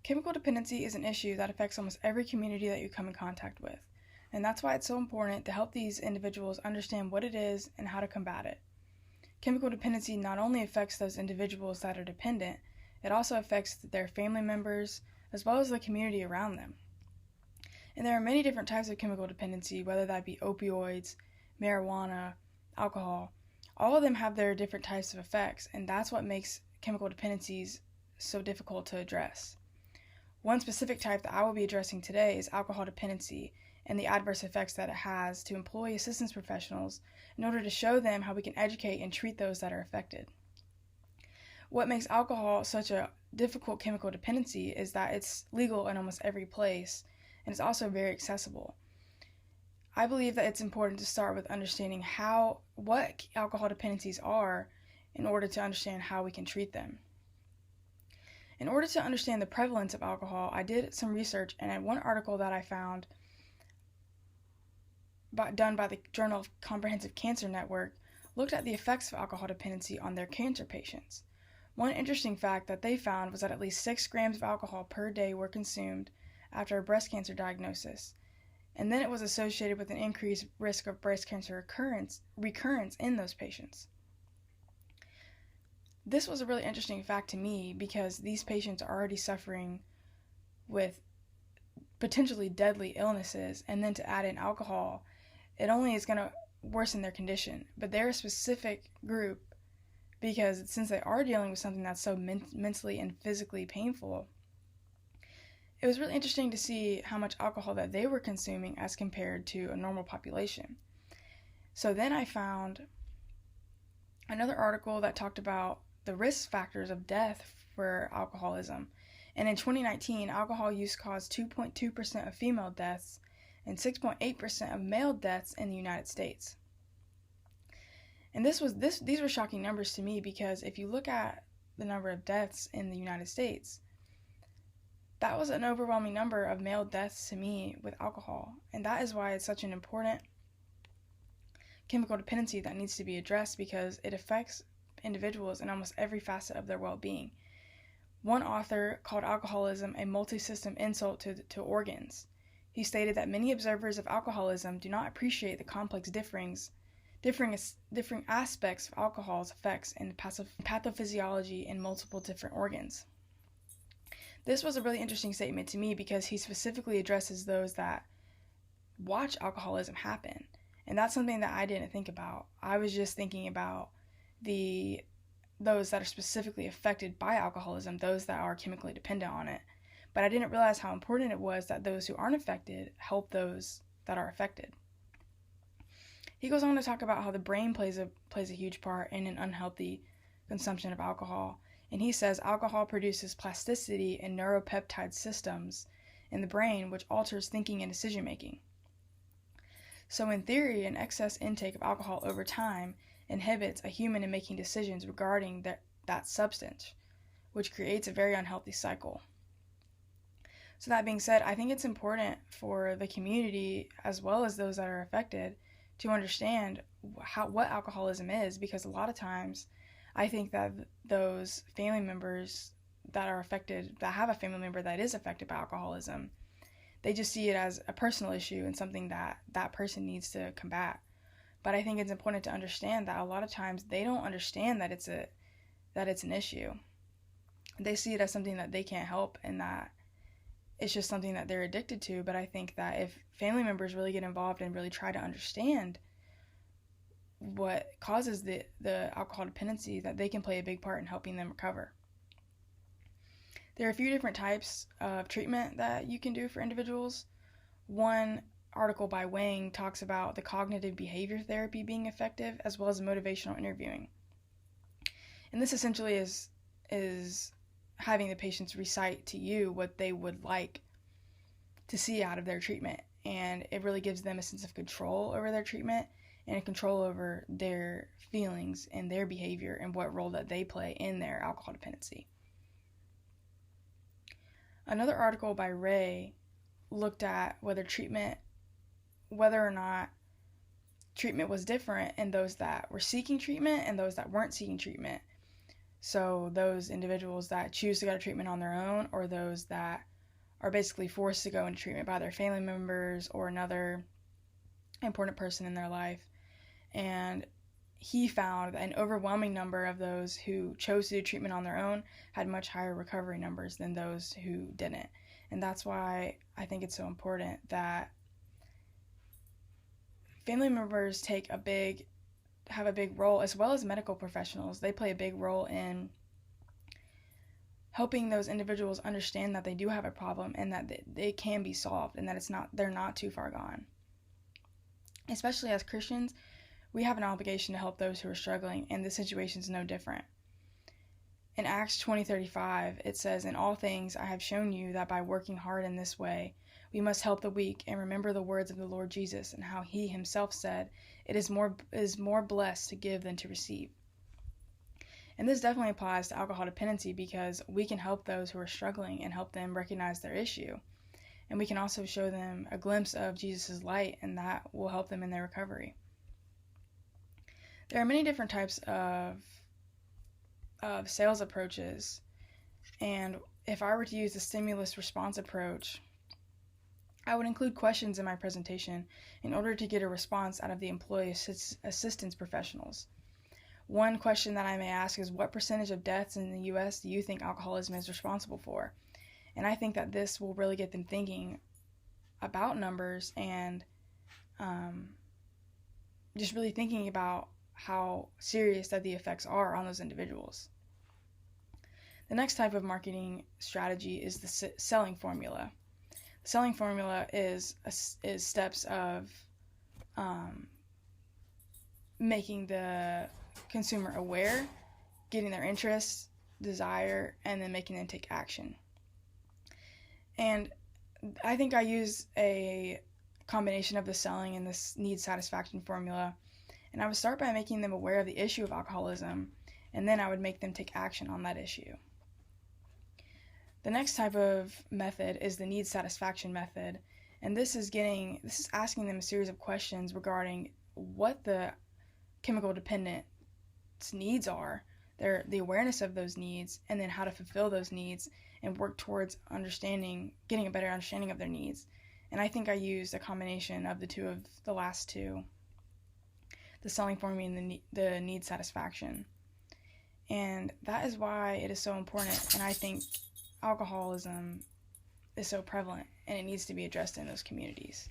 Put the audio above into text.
Chemical dependency is an issue that affects almost every community that you come in contact with, and that's why it's so important to help these individuals understand what it is and how to combat it. Chemical dependency not only affects those individuals that are dependent, it also affects their family members as well as the community around them. And there are many different types of chemical dependency, whether that be opioids, marijuana, alcohol. All of them have their different types of effects, and that's what makes chemical dependencies so difficult to address. One specific type that I will be addressing today is alcohol dependency and the adverse effects that it has to employee assistance professionals in order to show them how we can educate and treat those that are affected. What makes alcohol such a difficult chemical dependency is that it's legal in almost every place, and it's also very accessible. I believe that it's important to start with understanding what alcohol dependencies are in order to understand how we can treat them. In order to understand the prevalence of alcohol, I did some research, and one article that I found done by the Journal of Comprehensive Cancer Network looked at the effects of alcohol dependency on their cancer patients. One interesting fact that they found was that at least 6 grams of alcohol per day were consumed after a breast cancer diagnosis, and then it was associated with an increased risk of breast cancer recurrence in those patients. This was a really interesting fact to me because these patients are already suffering with potentially deadly illnesses, and then to add in alcohol, it only is going to worsen their condition. But they're a specific group because since they are dealing with something that's so mentally and physically painful, it was really interesting to see how much alcohol that they were consuming as compared to a normal population. So then I found another article that talked about the risk factors of death for alcoholism. And in 2019, alcohol use caused 2.2% of female deaths and 6.8% of male deaths in the United States. And these were shocking numbers to me because if you look at the number of deaths in the United States, that was an overwhelming number of male deaths to me with alcohol. And that is why it's such an important chemical dependency that needs to be addressed, because it affects individuals in almost every facet of their well-being. One author called alcoholism a multi-system insult to organs. He stated that many observers of alcoholism do not appreciate the complex differing aspects of alcohol's effects and pathophysiology in multiple different organs. This was a really interesting statement to me because he specifically addresses those that watch alcoholism happen. And that's something that I didn't think about. I was just thinking about those that are specifically affected by alcoholism, those that are chemically dependent on it. But I didn't realize how important it was that those who aren't affected help those that are affected. He goes on to talk about how the brain plays a huge part in an unhealthy consumption of alcohol. And he says alcohol produces plasticity in neuropeptide systems in the brain, which alters thinking and decision making. So in theory, an excess intake of alcohol over time inhibits a human in making decisions regarding that substance, which creates a very unhealthy cycle. So that being said, I think it's important for the community as well as those that are affected to understand what alcoholism is, because a lot of times I think that those family members that are affected, that have a family member that is affected by alcoholism, they just see it as a personal issue and something that that person needs to combat. But I think it's important to understand that a lot of times they don't understand that it's an issue. They see it as something that they can't help and that it's just something that they're addicted to. But I think that if family members really get involved and really try to understand what causes the alcohol dependency, that they can play a big part in helping them recover. There are a few different types of treatment that you can do for individuals. One article by Wang talks about the cognitive behavior therapy being effective, as well as motivational interviewing. And this essentially is having the patients recite to you what they would like to see out of their treatment. And it really gives them a sense of control over their treatment and a control over their feelings and their behavior and what role that they play in their alcohol dependency. Another article by Ray looked at whether or not treatment was different in those that were seeking treatment and those that weren't seeking treatment. So those individuals that choose to go to treatment on their own, or those that are basically forced to go into treatment by their family members or another important person in their life. And he found that an overwhelming number of those who chose to do treatment on their own had much higher recovery numbers than those who didn't. And that's why I think it's so important that family members have a big role, as well as medical professionals. They play a big role in helping those individuals understand that they do have a problem and that they can be solved, and that they're not too far gone. Especially as Christians, we have an obligation to help those who are struggling, and this situation is no different. In Acts 20:35, it says, "In all things I have shown you that by working hard in this way, we must help the weak and remember the words of the Lord Jesus and how he himself said, it is more blessed to give than to receive." And this definitely applies to alcohol dependency, because we can help those who are struggling and help them recognize their issue. And we can also show them a glimpse of Jesus' light, and that will help them in their recovery. There are many different types of sales approaches, and if I were to use the stimulus response approach, I would include questions in my presentation in order to get a response out of the employee assistance professionals. One question that I may ask is, what percentage of deaths in the U.S. do you think alcoholism is responsible for? And I think that this will really get them thinking about numbers and just really thinking about how serious that the effects are on those individuals. The next type of marketing strategy is the selling formula. The selling formula is steps of making the consumer aware, getting their interest, desire, and then making them take action. And I think I use a combination of the selling and this need satisfaction formula. And I would start by making them aware of the issue of alcoholism, and then I would make them take action on that issue. The next type of method is the need satisfaction method, and this is asking them a series of questions regarding what the chemical dependent's needs are, the awareness of those needs, and then how to fulfill those needs and work towards getting a better understanding of their needs. And I think I used a combination of the last two, the selling formula and the need satisfaction. And that is why it is so important, and I think alcoholism is so prevalent, and it needs to be addressed in those communities.